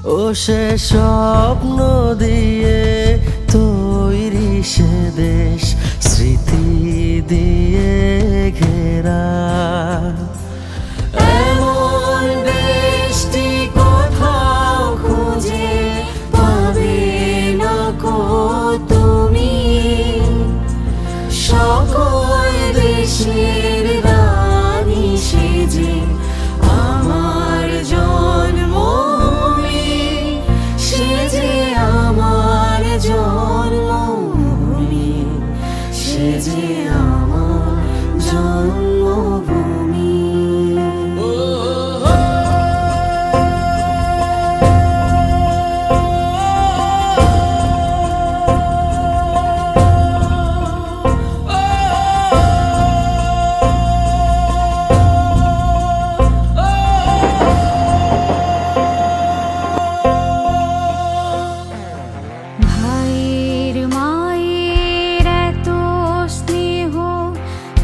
ও সে স্বপ্ন দিয়ে তৈরি সে দেশ, স্মৃতি দিয়ে ঘেরা। এমন দেশটি কোথাও খুঁজে পাবে না কো তুমি, সকল দেশের রানী সেজে আমার জন্মভূমি, সেজে আমার জন্মভূমি, সেজে আমার জন্মভূমি।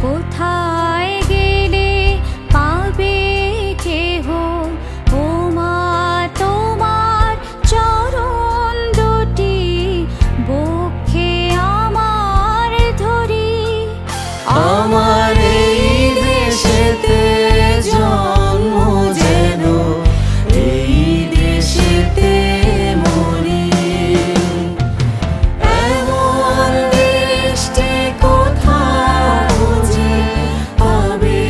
কোথায় গেলে পাবে কেহ, ও মা তোমার চরণ দুটি বক্ষে আমার ধরি। আমার এই দেশেতে জন্ম যেন এই দেশেতে মরি, এমন দেশটি কোথাও খুঁজে পাবে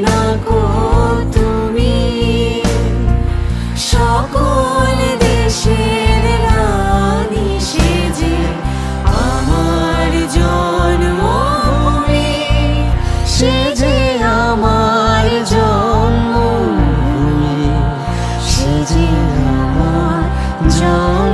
না কো তুমি, সকল দেশের রানী সেজে আমার জন্মভূমি, সেজে আমার জন্মভূমি, সেজে আমার জন্ম।